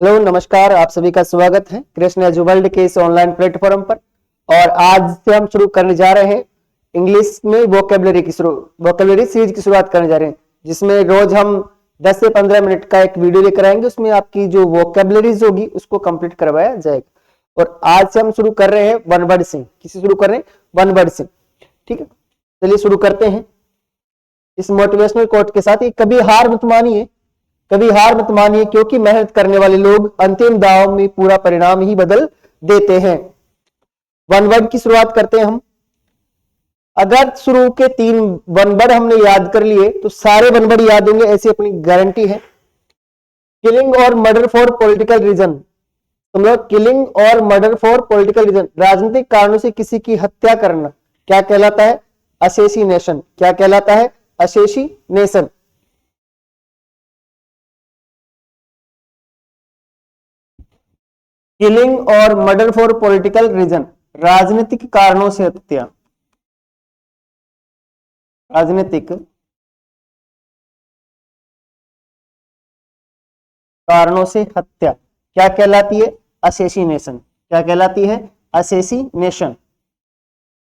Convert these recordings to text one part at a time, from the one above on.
Hello नमस्कार, आप सभी का स्वागत है कृष्ण एज वर्ल्ड के इस ऑनलाइन प्लेटफॉर्म पर। और आज से हम शुरू करने जा रहे हैं इंग्लिश में वोकेबलरी सीरीज की शुरुआत करने जा रहे हैं, जिसमें रोज हम 10 से 15 मिनट का एक वीडियो लेकर आएंगे। उसमें आपकी जो वोकेबलरीज होगी उसको कंप्लीट करवाया जाएगा। और आज से हम शुरू कर रहे हैं वन वर्ड से। किसी शुरू कर रहे हैं? वन वर्ड से। ठीक है, चलिए शुरू करते हैं इस मोटिवेशनल कोट के साथ। कभी हार मत मानिए, कभी हार मत मानिए, क्योंकि मेहनत करने वाले लोग अंतिम दाव में पूरा परिणाम ही बदल देते हैं। वन वर्ड की शुरुआत करते हैं हम। अगर शुरू के 3 वन वर्ड हमने याद कर लिए तो सारे वन वर्ड याद होंगे, ऐसी अपनी गारंटी है। किलिंग और मर्डर फॉर पॉलिटिकल रीजन। तुम लोग, किलिंग और मर्डर फॉर पॉलिटिकल रीजन, राजनीतिक कारणों से किसी की हत्या करना, क्या कहलाता है? असेसिनेशन। क्या कहलाता है? असेसिनेशन। किलिंग और मर्डर फॉर पॉलिटिकल रीजन, राजनीतिक कारणों से हत्या। राजनीतिक कारणों से हत्या क्या कहलाती है? असेसिनेशन। क्या कहलाती है? असेसिनेशन।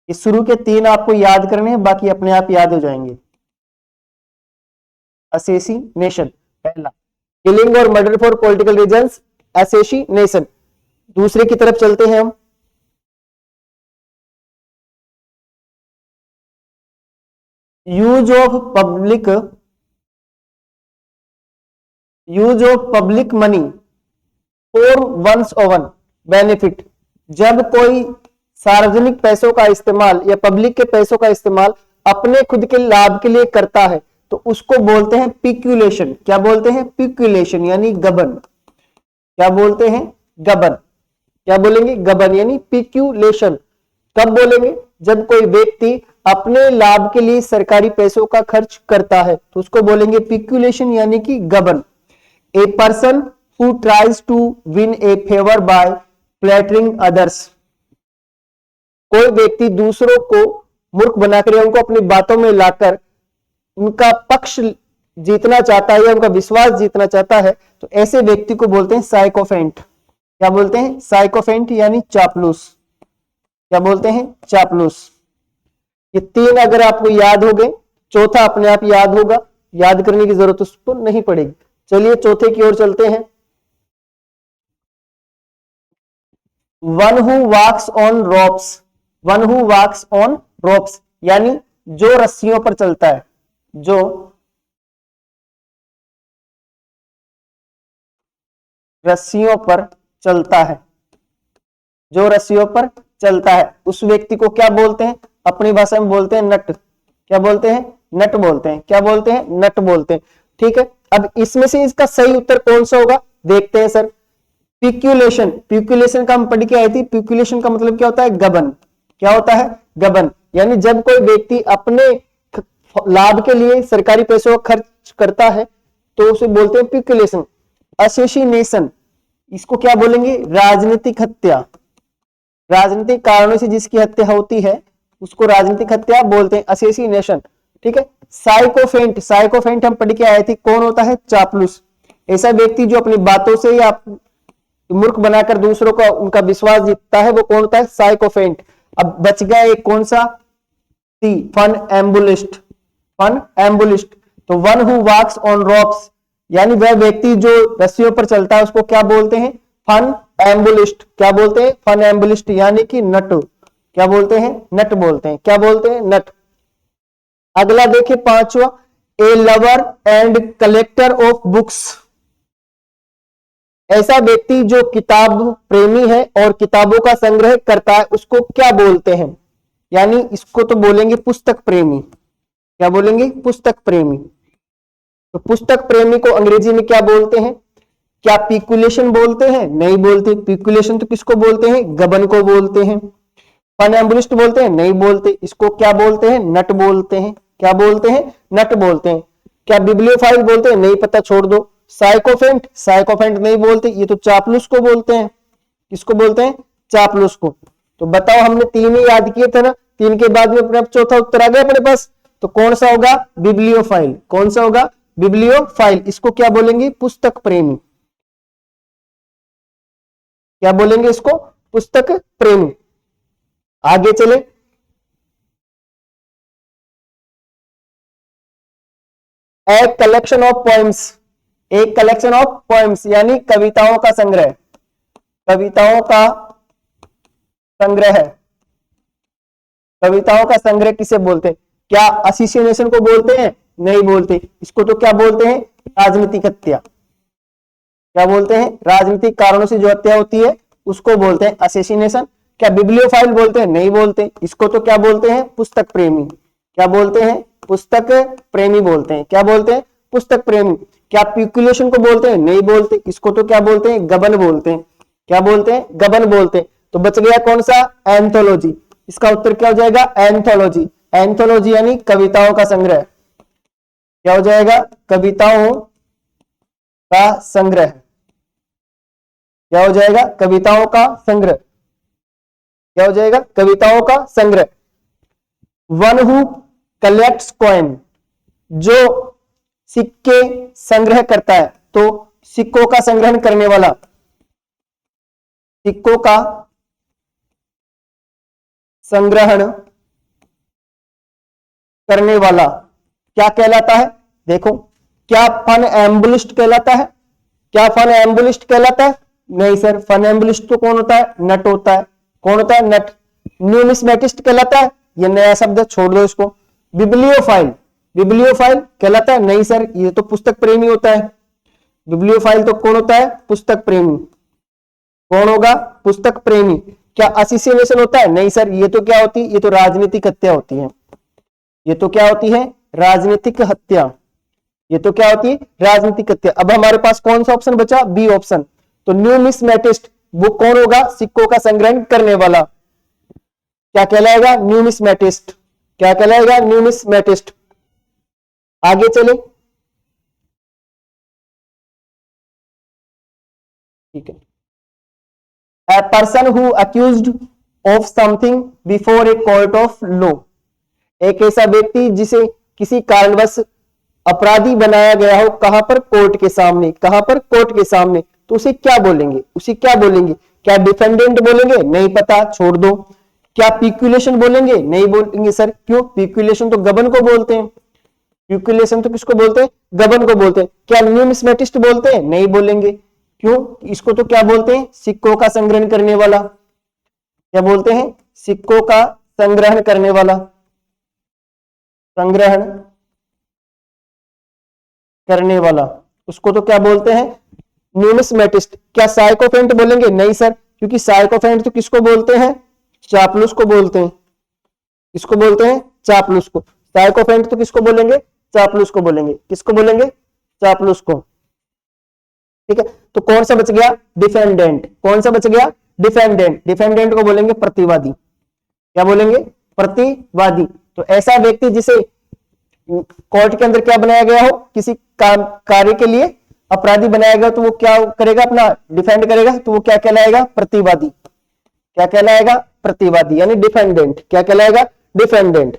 इस शुरू के 3 आपको याद करने हैं, बाकी अपने आप याद हो जाएंगे। असेसिनेशन पहला, किलिंग और murder for political reasons, assassination. दूसरे की तरफ चलते हैं हम। Use of public money for one's own benefit. जब कोई सार्वजनिक पैसों का इस्तेमाल या पब्लिक के पैसों का इस्तेमाल अपने खुद के लाभ के लिए करता है तो उसको बोलते हैं पिक्यूलेशन। क्या बोलते हैं? पिक्यूलेशन यानी गबन। क्या बोलते हैं? गबन। क्या बोलेंगे? गबन यानी पिक्यूलेशन। कब बोलेंगे? जब कोई व्यक्ति अपने लाभ के लिए सरकारी पैसों का खर्च करता है तो उसको बोलेंगे पिक्यूलेशन यानी कि गबन। A person who tries to win a favour by flattering others. कोई व्यक्ति दूसरों को मूर्ख बनाकर या उनको अपनी बातों में लाकर उनका पक्ष जीतना चाहता है या उनका विश्वास जीतना चाहता है तो ऐसे व्यक्ति को बोलते हैं साइकोफेंट। क्या बोलते हैं? साइकोफेंट यानी चापलूस। क्या बोलते हैं? चापलूस। ये 3 अगर आपको याद हो गए, चौथा अपने आप याद होगा, याद करने की जरूरत उसको नहीं पड़ेगी। चलिए चौथे की ओर चलते हैं। One who walks on ropes. One who walks on ropes यानी जो रस्सियों पर चलता है। जो रस्सियों पर चलता है, जो रस्सियों पर चलता है उस व्यक्ति को क्या बोलते हैं? अपनी भाषा में बोलते हैं नट। क्या बोलते हैं? नट बोलते हैं। क्या बोलते हैं? नट बोलते हैं। ठीक है, अब इसमें से इसका सही उत्तर कौन सा होगा देखते हैं। सर, पिक्यूलेशन। पिक्यूलेशन का हम पढ़ के आए थे। पिक्यूलेशन का मतलब क्या होता है? गबन। क्या होता है? गबन। यानी जब कोई व्यक्ति अपने लाभ के लिए सरकारी पैसों का खर्च करता है तो उसे बोलते हैं पिक्यूलेशन। असेसिनेशन, इसको क्या बोलेंगे? राजनीतिक हत्या। राजनीतिक कारणों से जिसकी हत्या होती है उसको राजनीतिक हत्या बोलते हैं, असेसिनेशन। ठीक है। साइकोफेंट, साइकोफेंट हम पढ़ के आए थे, कौन होता है? चापलूस। ऐसा व्यक्ति जो अपनी बातों से या मूर्ख बनाकर दूसरों का उनका विश्वास जीतता है वो कौन होता है? साइकोफेंट। अब बच गया एक कौन सा? C, funambulist. Funambulist. तो one who walks on ropes यानी वह व्यक्ति जो रस्सियों पर चलता है उसको क्या बोलते हैं? फन एम्बुलिस्ट। क्या बोलते हैं? फन एम्बुलिस्ट यानी कि नट। क्या बोलते हैं? नट बोलते हैं। क्या बोलते हैं? नट। अगला देखिए 5वां, a lover and collector of books. ऐसा व्यक्ति जो किताब प्रेमी है और किताबों का संग्रह करता है उसको क्या बोलते हैं? यानी इसको तो बोलेंगे पुस्तक प्रेमी। क्या बोलेंगे? पुस्तक प्रेमी। तो पुस्तक प्रेमी को अंग्रेजी में क्या बोलते हैं? क्या पिक्यूलेशन बोलते हैं? नहीं बोलते। पिक्यूलेशन तो किसको बोलते हैं? गबन को बोलते हैं। फनएम्बुलिस्ट बोलते हैं? नहीं बोलते। इसको क्या बोलते हैं? नट बोलते हैं। क्या बोलते हैं? नट बोलते हैं। क्या बिब्लियोफाइल बोलते हैं? नहीं पता, छोड़ दो। साइकोफेंट, साइकोफेंट नहीं बोलते, ये तो चापलूस को बोलते हैं। किसको बोलते हैं? चापलूस को। तो बताओ, हमने 3 ही याद किए थे ना, 3 के बाद में अपना चौथा उत्तर आ गया अपने पास। तो कौन सा होगा? बिब्लियोफाइल। कौन सा होगा? बिब्लियोफाइल। इसको क्या बोलेंगे? पुस्तक प्रेमी। क्या बोलेंगे इसको? पुस्तक प्रेमी। आगे चले, ए कलेक्शन ऑफ पोएम्स, एक कलेक्शन ऑफ पोएम्स यानी कविताओं का संग्रह, कविताओं का संग्रह है। कविताओं का संग्रह किसे बोलते हैं? क्या असोसिएशन को बोलते हैं? नहीं बोलते। इसको तो क्या बोलते हैं? राजनीतिक हत्या। क्या बोलते हैं? राजनीतिक कारणों से जो हत्या होती है उसको बोलते हैं असोसिएशन। क्या बिब्लियोफाइल बोलते हैं? नहीं बोलते। इसको तो क्या बोलते हैं? पुस्तक प्रेमी। क्या बोलते हैं? पुस्तक प्रेमी बोलते हैं। क्या बोलते हैं? पुस्तक प्रेमी। क्या पिकुलेशन को बोलते हैं? नहीं बोलते। इसको तो क्या बोलते हैं? गबन बोलते हैं। क्या बोलते हैं? गबन बोलते हैं। तो बच गया कौन सा? एंथोलॉजी। इसका उत्तर क्या हो जाएगा? एंथोलॉजी। एंथोलॉजी यानी कविताओं का संग्रह। क्या हो जाएगा? कविताओं का संग्रह। क्या हो जाएगा? कविताओं का संग्रह। क्या हो जाएगा? कविताओं का संग्रह। वन हु कलेक्ट्स कॉइन, जो सिक्के संग्रह करता है। तो सिक्कों का संग्रहण करने वाला, सिक्कों का संग्रहण करने वाला क्या कहलाता है? देखो, क्या फन एम्बुलिस्ट कहलाता है? क्या फन एम्बुलिस्ट कहलाता है? नहीं सर, फन एम्बुलिस्ट तो कौन होता है? नट होता है। कौन होता है? नट। न्यूमिस्मेटिस्ट कहलाता है? ये नया शब्द, छोड़ दो इसको। बिब्लियोफाइल, बिब्लियोफाइल कहलाता है? नहीं सर, ये तो पुस्तक प्रेमी होता है। बिब्लियोफाइल तो कौन होता है? पुस्तक प्रेमी। कौन होगा? पुस्तक प्रेमी। क्या असोसिएशन होता है? नहीं सर, ये तो क्या होती है? ये तो राजनीतिक हत्या होती है। ये तो क्या होती है? राजनीतिक हत्या। ये तो क्या होती है? राजनीतिक हत्या। अब हमारे पास कौन सा ऑप्शन बचा? B option. तो न्यूमिस्मेटिस्ट वो कौन होगा? सिक्कों का संग्रहण करने वाला। क्या कहलाएगा? न्यूमिस्मेटिस्ट। क्या कहलाएगा? न्यूमिस्मेटिस्ट। आगे चले, ठीक है। A person who accused of something before a court of law, एक ऐसा व्यक्ति जिसे किसी कारणवश अपराधी बनाया गया हो। कहां पर? कोर्ट के सामने। कहां पर? कोर्ट के सामने। तो उसे क्या बोलेंगे? उसे क्या बोलेंगे? क्या डिफेंडेंट बोलेंगे? नहीं पता, छोड़ दो। क्या पिक्यूलेशन बोलेंगे? नहीं बोलेंगे सर। क्यों? पिक्यूलेशन तो गबन को बोलते हैं। पिक्यूलेशन तो किसको बोलते हैं? गबन को बोलते हैं। क्या न्यूमिस्मेटिस्ट बोलते हैं? नहीं बोलेंगे। क्यों? इसको तो क्या बोलते हैं? सिक्कों का संग्रहण करने वाला। क्या बोलते हैं? सिक्कों का संग्रहण करने वाला। संग्रहण करने वाला, उसको तो क्या बोलते हैं? न्यूमिस्मेटिस्ट। क्या साइकोफेंट बोलेंगे? नहीं सर, क्योंकि साइकोफेंट तो किसको बोलते हैं? चापलूस को बोलते हैं। किसको बोलते हैं? चापलूस को। साइकोफेंट तो किसको बोलेंगे? चापलूस को बोलेंगे। किसको बोलेंगे? चापलूस को। ठीक है, तो कौन सा बच गया? डिफेंडेंट। कौन सा बच गया? डिफेंडेंट। डिफेंडेंट को बोलेंगे प्रतिवादी। क्या बोलेंगे? प्रतिवादी। तो ऐसा व्यक्ति जिसे कोर्ट के अंदर क्या बनाया गया हो, किसी कार्य के लिए अपराधी बनाया गया, तो वो क्या करेगा? अपना डिफेंड करेगा। तो वो क्या कहलाएगा? प्रतिवादी। क्या कहलाएगा? प्रतिवादी यानी डिफेंडेंट। क्या कहलाएगा? Defendant.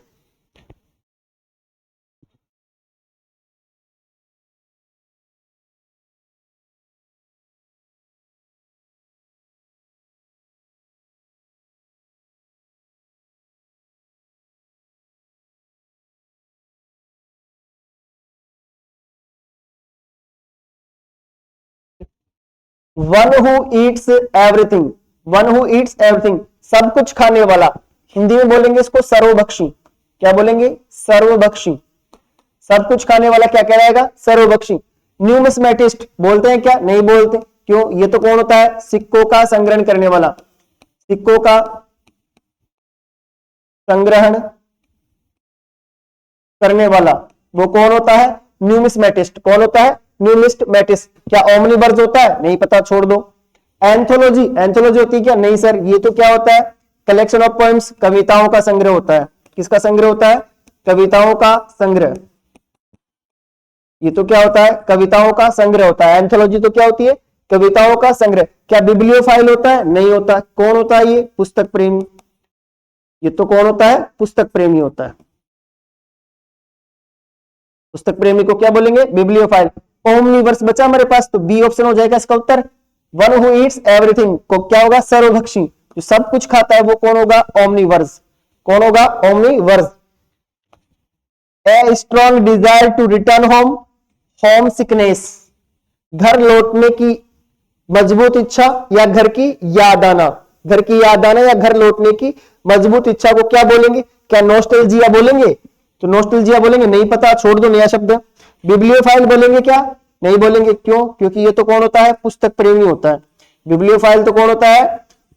One who Yeats everything, one who Yeats everything, सब कुछ खाने वाला। हिंदी में बोलेंगे इसको सर्वभक्षी। क्या बोलेंगे? सर्वभक्षी। सब कुछ खाने वाला क्या कहलाएगा? सर्वभक्षी। न्यूमिस्मेटिस्ट बोलते हैं क्या? नहीं बोलते। क्यों? ये तो कौन होता है? सिक्कों का संग्रहण करने वाला। सिक्कों का संग्रहण करने वाला वो कौन होता है? न्यूमिस्मेटिस्ट। कौन होता है? न्यूमिस्मेटिस्ट। क्या ओमनिबर्स होता है? नहीं पता, छोड़ दो। एंथोलॉजी, एंथोलॉजी होती है क्या? नहीं सर, ये तो क्या होता है? कलेक्शन ऑफ पोएम्स, कविताओं का संग्रह होता है। किसका संग्रह होता है? कविताओं का संग्रह। ये तो क्या होता है? कविताओं का संग्रह होता है। एंथोलॉजी तो क्या होती है? कविताओं का संग्रह। क्या बिब्लियोफाइल होता है? नहीं होता। कौन होता है ये? पुस्तक प्रेमी। ये तो कौन होता है? पुस्तक प्रेमी होता है। पुस्तक प्रेमी को क्या बोलेंगे? बिब्लियोफाइल। ओमनिवर्स बचा हमारे पास, तो बी ऑप्शन हो जाएगा इसका उत्तर। वन हु ईट्स एवरीथिंग को क्या होगा, सर्वभक्षी, जो सब कुछ खाता है वो कौन होगा, ओमनीवर्स, कौन होगा, omnivorous. A strong desire to return home, homesickness, घर लौटने की मजबूत इच्छा या घर की याद आना, घर की याद आना या घर लौटने की मजबूत इच्छा को क्या बोलेंगे, क्या नॉस्टैल्जिया बोलेंगे, तो नॉस्टैल्जिया बोलेंगे, नहीं पता छोड़ दो, नया शब्द। बिब्लियोफाइल बोलेंगे क्या, नहीं बोलेंगे, क्यों, क्योंकि ये तो कौन होता है, पुस्तक प्रेमी होता है। बिब्लियोफाइल तो कौन होता है,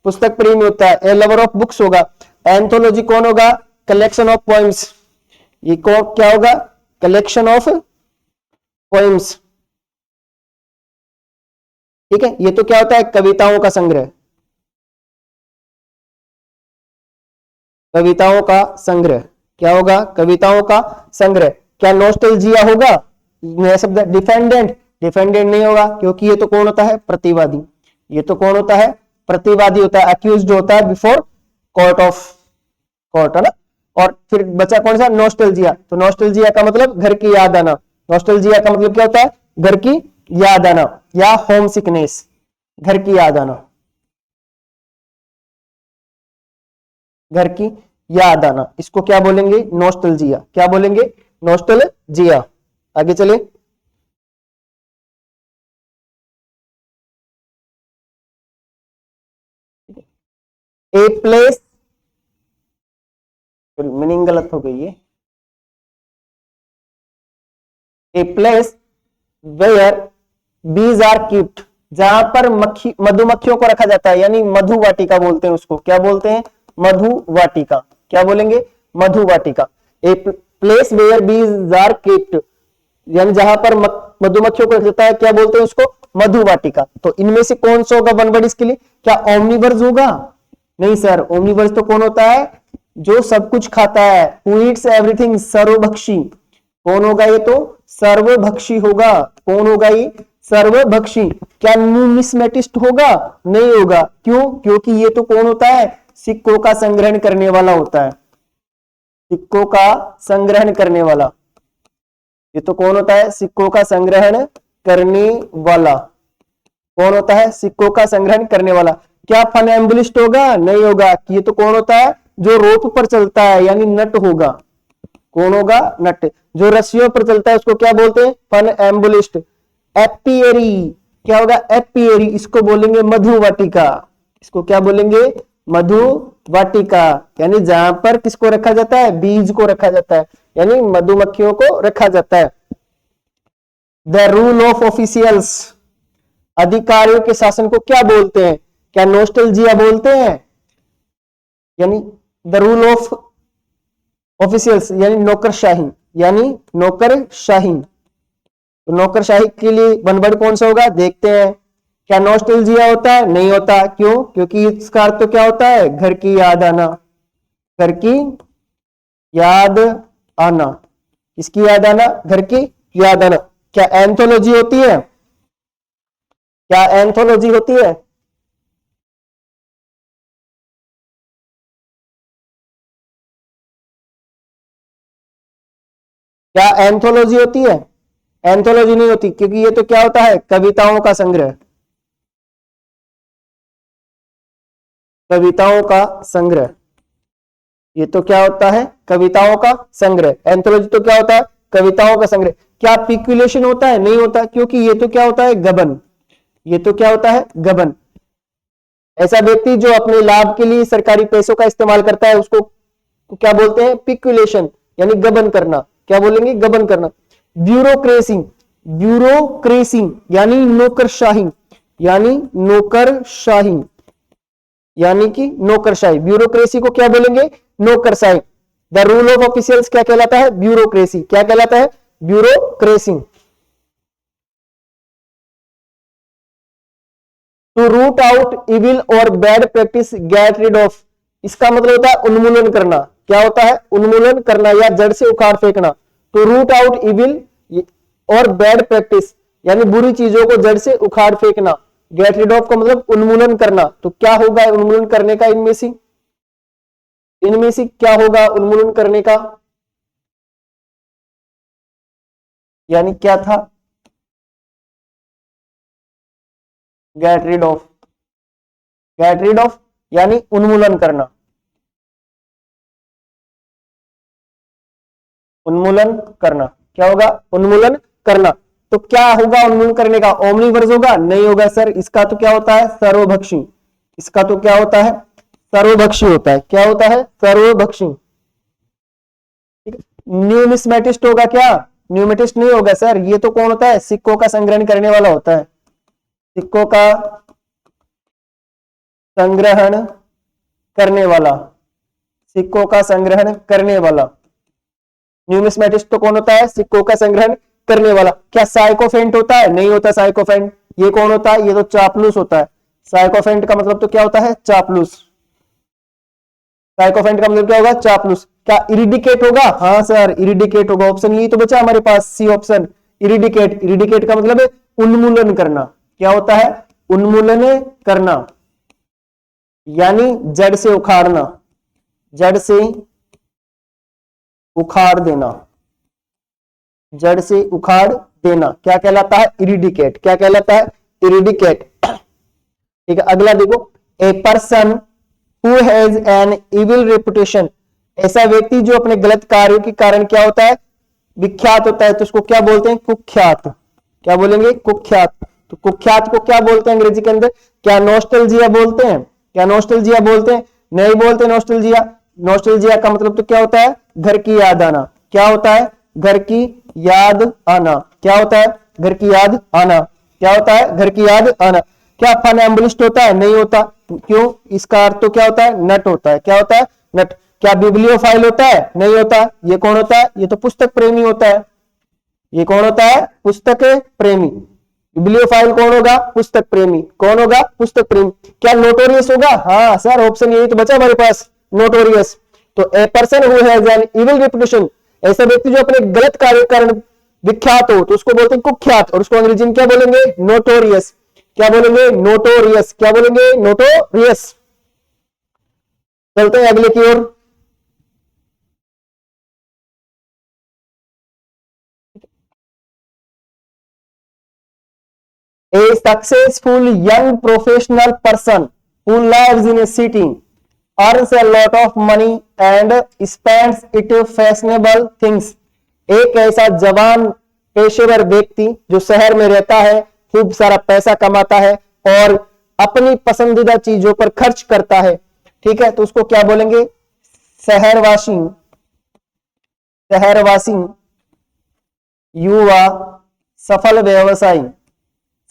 पुस्तक प्रेमी होता है। ए लवर ऑफ बुक्स होगा। एंथोलॉजी कौन होगा, कलेक्शन ऑफ पोएम्स, ये क्या होगा, कलेक्शन ऑफ पोएम्स, ठीक है। ये तो क्या होता है, कविताओं का संग्रह, कविताओं का संग्रह, क्या होगा, कविताओं का संग्रह। क्या नॉस्टैल्जिया होगा, नया शब्द डिफेंडेंट, डिफेंडेंट नहीं होगा क्योंकि ये तो कौन होता है, प्रतिवादी, ये तो कौन होता है, प्रतिवादी होता है, अक्यूज्ड होता है बिफोर कोर्ट ऑफ, कोर्ट है ना। और फिर बचा कौन सा, नॉस्टैल्जिया, तो नॉस्टैल्जिया का मतलब घर की याद आना, नॉस्टैल्जिया का मतलब क्या होता है, घर की याद आना, या होम सिकनेस, घर की याद आना, घर की याद आना, इसको क्या बोलेंगे, नॉस्टैल्जिया, क्या बोलेंगे, नॉस्टैल्जिया। आगे चले, ए प्लेस, मीनिंग गलत हो गई है, a place where bees are keeped, जहां पर मक्खी, मधुमक्खियों को रखा जाता है, यानी मधु वाटिका बोलते हैं उसको, क्या बोलते हैं, मधु वाटिका, क्या बोलेंगे, मधु वाटिका। A place where bees are keeped, यानी जहां पर मधुमक्खियों को रखा जाता है, क्या बोलते हैं उसको, मधु वाटिका। तो इनमें से कौन सा होगा वन वर्ड इसके लिए, क्या ओमनीवर्स होगा, नहीं सर, ओमनीवर्स तो कौन होता है, जो सब कुछ खाता है, हु ईट्स एवरीथिंग, सर्वभक्षी, कौन होगा ये, तो सर्वभक्षी होगा, कौन होगा ये, सर्वभक्षी। क्या न्यूमिस्मेटिस्ट होगा, नहीं होगा, क्यों, क्योंकि ये तो कौन होता है, सिक्कों का संग्रहण करने वाला होता है, सिक्कों का संग्रहण करने वाला, ये तो कौन होता है, सिक्कों का संग्रहण करने वाला, कौन होता है, सिक्कों का संग्रहण करने वाला। क्या फनएम्बुलिस्ट होगा, नहीं होगा, कि ये तो कौन होता है, जो रोप पर चलता है, यानी नट होगा, कौन होगा, नट, जो रस्सियों पर चलता है उसको क्या बोलते हैं, फनएम्बुलिस्ट। एपियरी, क्या होगा, एपियरी, इसको बोलेंगे मधु वाटिका, इसको क्या बोलेंगे, मधु वाटिका, यानी जहां पर किसको रखा जाता है, बीज को रखा जाता है, यानी मधुमक्खियों को रखा जाता है। द रूल ऑफ ऑफिशियल्स, अधिकारियों के शासन को क्या बोलते हैं, क्या नॉस्टैल्जिया बोलते हैं, यानी द रूल ऑफ ऑफिशियल्स, यानी नौकरशाही, यानी नौकरशाही। तो नौकरशाही के लिए वन वर्ड कौन सा होगा, देखते हैं। क्या नॉस्टैल्जिया होता है, नहीं होता, क्यों, क्योंकि इसका अर्थ तो क्या होता है, घर की याद आना, घर की याद आना, किसकी याद आना, घर की याद आना। क्या एंथोलॉजी होती है, क्या एंथोलॉजी होती है, क्या एंथोलॉजी होती है, एंथोलॉजी नहीं होती, क्योंकि ये तो क्या होता है, कविताओं का संग्रह, कविताओं का संग्रह, ये तो क्या होता है, कविताओं का संग्रह। एंथोलॉजी तो क्या होता है, कविताओं का संग्रह। क्या पिक्यूलेशन होता है, नहीं होता, क्योंकि ये तो क्या होता है, गबन, ये तो क्या होता है, गबन। ऐसा व्यक्ति जो अपने लाभ के लिए सरकारी पैसों का इस्तेमाल करता है उसको क्या बोलते हैं, पिक्यूलेशन, यानी गबन करना, क्या बोलेंगे, गबन करना। ब्यूरोक्रेसी, ब्यूरोक्रेसी यानी नौकरशाही, यानी नौकरशाही, यानी कि नौकरशाही, ब्यूरोक्रेसी को क्या बोलेंगे, नौकरशाही। द रूल ऑफ ऑफिशियल्स क्या कहलाता है, ब्यूरोक्रेसी, क्या कहलाता है, bureaucracy. To root out evil और bad practice, get rid of, इसका मतलब होता है उन्मूलन करना, क्या होता है, उन्मूलन करना या जड़ से उखाड़ फेंकना। टू रूट आउट इविल और बैड प्रैक्टिस, यानी बुरी चीजों को जड़ से उखाड़ फेंकना। गेट रिड ऑफ का मतलब उन्मूलन करना, तो क्या होगा उन्मूलन करने का, इनमें से क्या होगा उन्मूलन करने का, यानी क्या था, get rid of, get rid of यानी उन्मूलन करना, उन्मूलन करना। क्या होगा? उन्मूलन करना। तो क्या होगा उन्मूलन करने का? ओमनीवर्स होगा? नहीं होगा सर, इसका तो क्या होता है? सर्वभक्षी। इसका तो क्या होता है? सर्वभक्षी होता है। क्या होता है? सर्वभक्षी। न्यूमिस्मेटिस्ट होगा क्या? न्यूमिटिस्ट नहीं होगा सर, ये तो कौन होता है? सिक्कों का संग्रहण करने वाला होता है, सिक्कों का संग्रहण करने वाला, सिक्कों का संग्रहण करने वाला। न्यूमिस्मेटिस्ट तो कौन होता है? सिक्कों का संग्रहण करने वाला। क्या साइकोफेंट होता है? नहीं होता साइकोफेंट। ये कौन होता है? ये तो चापलूस होता है। साइकोफेंट का मतलब तो क्या होता है? चापलूस। साइकोफेंट का मतलब क्या होगा? चापलूस। क्या इरिडिकेट होगा? हाँ सर, इरिडिकेट होगा। ऑप्शन यही तो बचा हमारे पास, सी ऑप्शन, इरिडिकेट। इरिडिकेट का मतलब है उन्मूलन करना। क्या होता है? उन्मूलन करना, यानी जड़ से उखाड़ना, जड़ से उखाड़ देना, जड़ से उखाड़ देना। क्या कहलाता है? इरिडिकेट। क्या कहलाता है? इरिडिकेट। ठीक है, अगला देखो, ए person who has an evil reputation, ऐसा व्यक्ति जो अपने गलत कार्यों के कारण क्या होता है? विख्यात होता है। तो उसको क्या बोलते हैं? कुख्यात। क्या बोलेंगे? कुख्यात। तो कुख्यात को क्या बोलते हैं अंग्रेजी के अंदर? क्या नॉस्टैल्जिया बोलते हैं? क्या नॉस्टैल्जिया बोलते हैं? नहीं बोलते नॉस्टैल्जिया। नॉस्टैल्जिया का मतलब तो क्या होता है? घर की याद आना। क्या होता है? घर की याद आना। क्या होता है? घर की याद आना। क्या होता है? घर की याद आना। क्या फनैम्बुलिस्ट होता है? नहीं होता। क्यों? इसका अर्थ तो क्या होता है? नट होता है। क्या होता है? नट। क्या बिब्लियोफाइल होता है? नहीं होता। ये कौन होता है? ये तो पुस्तक प्रेमी होता है। ये कौन होता है? पुस्तक प्रेमी। बिब्लियोफाइल कौन होगा? पुस्तक प्रेमी। कौन होगा? पुस्तक प्रेमी। क्या नोटोरियस होगा? हाँ सर, ऑप्शन यही तो बचा हमारे पास, नोटोरियस। तो ए person who has an evil reputation, ऐसा व्यक्ति जो अपने गलत कार्य के कारण विख्यात हो, तो उसको बोलते हैं कुख्यात, और उसको अंग्रेजी में क्या बोलेंगे? नोटोरियस। क्या बोलेंगे? नोटोरियस। क्या बोलेंगे? नोटोरियस। चलते हैं अगले की ओर। A successful young professional person who lives in a city earns a lot of money and spends it fashionable things. एक ऐसा जवान पेशेवर व्यक्ति जो शहर में रहता है, खूब सारा पैसा कमाता है और अपनी पसंदीदा चीजों पर खर्च करता है। ठीक है, तो उसको क्या बोलेंगे? शहरवासी, शहरवासी युवा सफल व्यवसायी,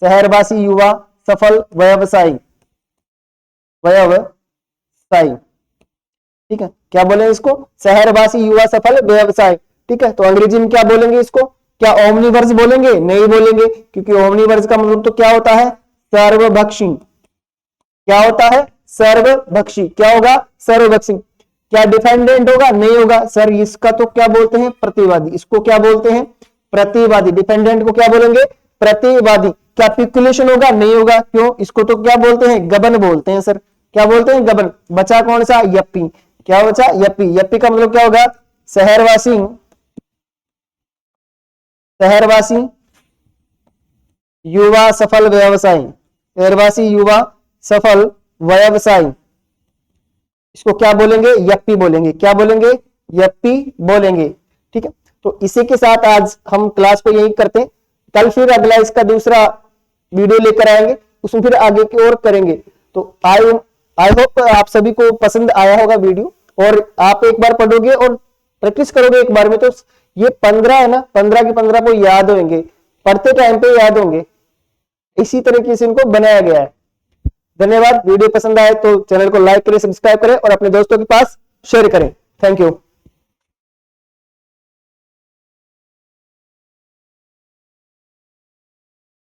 शहरवासी युवा सफल व्यवसायी, व्यवसायी। ठीक है, क्या बोलेंगे इसको? शहरवासी युवा सफल व्यवसाय। ठीक है, तो अंग्रेजी में क्या बोलेंगे इसको? क्या ओमनीवर्स बोलेंगे? नहीं बोलेंगे, क्योंकि ओमनीवर्स का मतलब तो क्या होता है? सर्वभक्षी। क्या होता है? सर्वभक्षी। क्या होगा? सर्वभक्षी। क्या डिफेंडेंट होगा? नहीं होगा सर, इसका तो क्या बोलते हैं? प्रतिवादी। इसको क्या बोलते हैं? प्रतिवादी। डिफेंडेंट को क्या बोलेंगे? प्रतिवादी। क्या पिकुलेशन होगा? नहीं होगा। क्यों? इसको तो क्या बोलते हैं? गबन बोलते हैं सर। क्या बोलते हैं? गबन। बचा कौन सा? यप्पी। क्या बचा? यप्पी। यप्पी का मतलब क्या होगा? शहरवासी, शहरवासी युवा सफल व्यवसायी, शहरवासी युवा सफल व्यवसायी। इसको क्या बोलेंगे? यप्पी बोलेंगे। क्या बोलेंगे? यप्पी बोलेंगे। ठीक है, तो इसी के साथ आज हम क्लास को यही करते हैं। कल फिर अगला इसका दूसरा वीडियो लेकर आएंगे, उसमें फिर आगे की ओर करेंगे। तो आई होप आप सभी को पसंद आया होगा वीडियो, और आप एक बार पढ़ोगे और प्रैक्टिस करोगे एक बार में, तो ये 15 है ना, 15 के 15 को याद होंगे, पढ़ते टाइम पे याद होंगे। इसी तरीके से इनको बनाया गया है। धन्यवाद। वीडियो पसंद आए तो चैनल को लाइक करें, सब्सक्राइब करें और अपने दोस्तों के पास शेयर करें। Thank you.